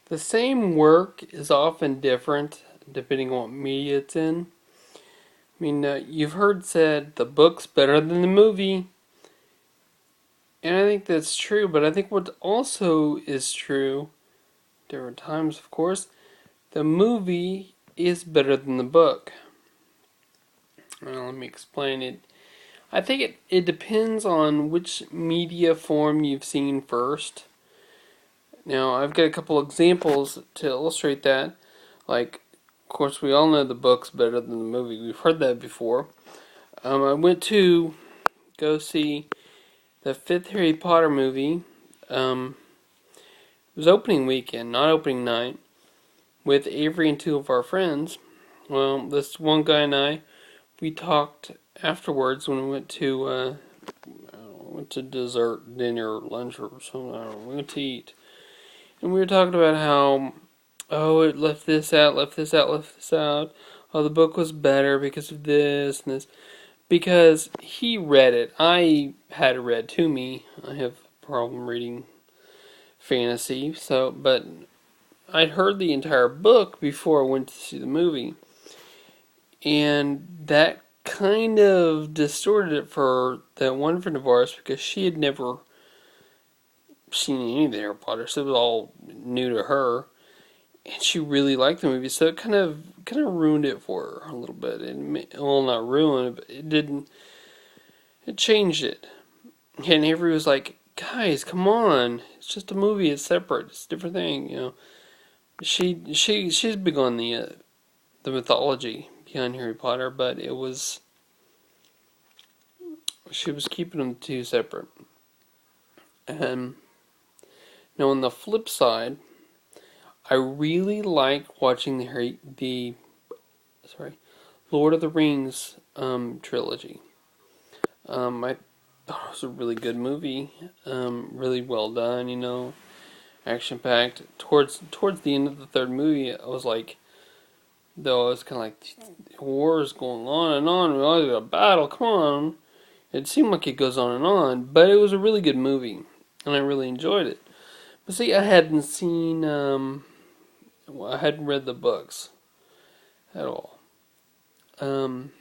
The same work is often different depending on what media it's in. You've heard said the book's better than the movie, and I think that's true, but I think what also is true, different times of course, the movie is better than the book. Well, let me explain it. I think it depends on which media form you've seen first. Now, I've got a couple examples to illustrate that. Like, of course, we all know the book's better than the movie. We've heard that before. I went to go see the fifth Harry Potter movie. It was opening weekend, not opening night, with Avery and two of our friends. Well, this one guy and I, we talked afterwards when we went to dessert, dinner, lunch, or something. I don't know, we went to eat. And we were talking about how, oh, it left this out, left this out, left this out. Oh, the book was better because of this and this. Because he read it. I had it read to me. I have a problem reading fantasy, but I'd heard the entire book before I went to see the movie. And that kind of distorted it for that one friend of ours because she had never seen any of the Harry Potter, so it was all new to her. And she really liked the movie, so it kind of ruined it for her a little bit. Well, not ruined it, but it didn't. It changed it. And Avery was like, "Guys, come on! It's just a movie. It's separate. It's a different thing, you know." She's big on the mythology behind Harry Potter, but she was keeping them two separate. And now on the flip side, I really like watching the Lord of the Rings trilogy. I thought it was a really good movie, really well done. Action packed. Towards the end of the third movie, I was like, though I was kind of like, war is going on and on. We always got a battle. Come on. It seemed like it goes on and on, but it was a really good movie, and I really enjoyed it. But see, I hadn't seen, I hadn't read the books at all. Um,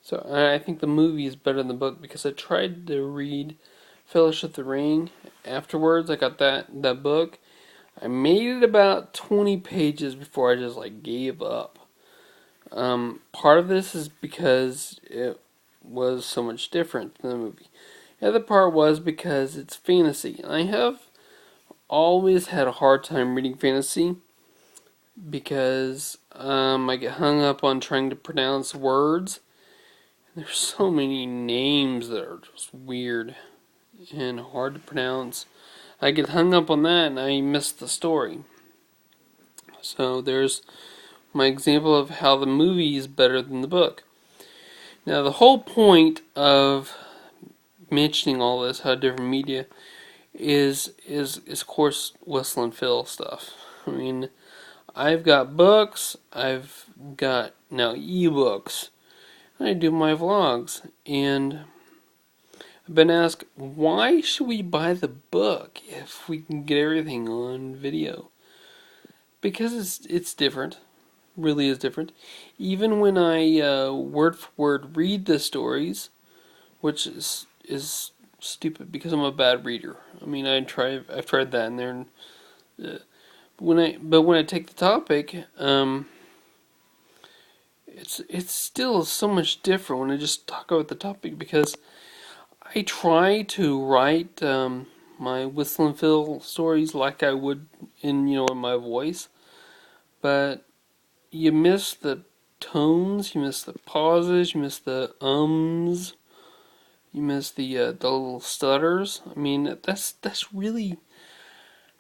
so I think the movie is better than the book because I tried to read Fellowship of the Ring afterwards. I got that book. I made it about 20 pages before I just like gave up. Part of this is because it was so much different than the movie. The other part was because it's fantasy. I have always had a hard time reading fantasy because I get hung up on trying to pronounce words. There's so many names that are just weird and hard to pronounce. I get hung up on that and I miss the story. So there's my example of how the movie is better than the book. Now the whole point of mentioning all this, how different media is of course Whistle and Phil stuff. I've got books, I've got now ebooks. I do my vlogs, and I've been asked, why should we buy the book if we can get everything on video? Because it's different, really is different. Even when I word for word read the stories, which is stupid because I'm a bad reader. I've tried that in there, and when I take the topic, it's still so much different when I just talk about the topic because I try to write my Whistle and Phil stories like I would in my voice, but you miss the tones, you miss the pauses, you miss the ums, you miss the little stutters.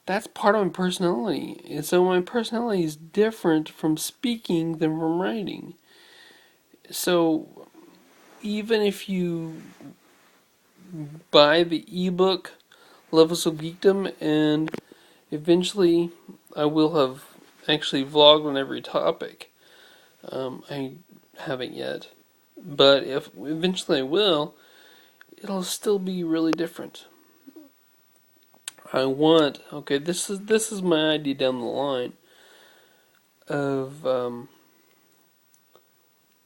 That's part of my personality. And so my personality is different from speaking than from writing. So even if you buy the ebook Levels of Geekdom, and eventually I will have actually vlogged on every topic. I haven't yet, but if eventually I will, it'll still be really different. Okay, this is my idea down the line of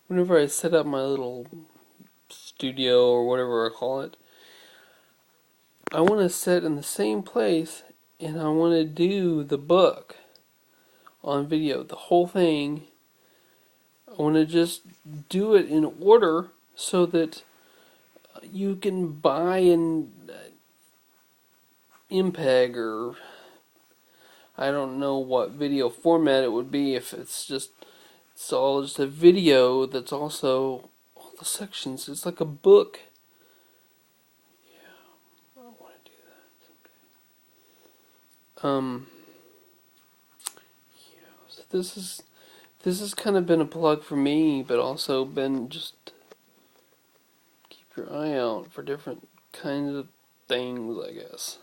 whenever I set up my little studio or whatever I call it, I want to sit in the same place and I want to do the book on video, the whole thing. I want to just do it in order so that you can buy an MPEG, or I don't know what video format it would be if it's all just a video that's also all the sections. It's like a book. Yeah, I want to do that. Yeah. So this has kind of been a plug for me, but also been just keep your eye out for different kinds of things, I guess.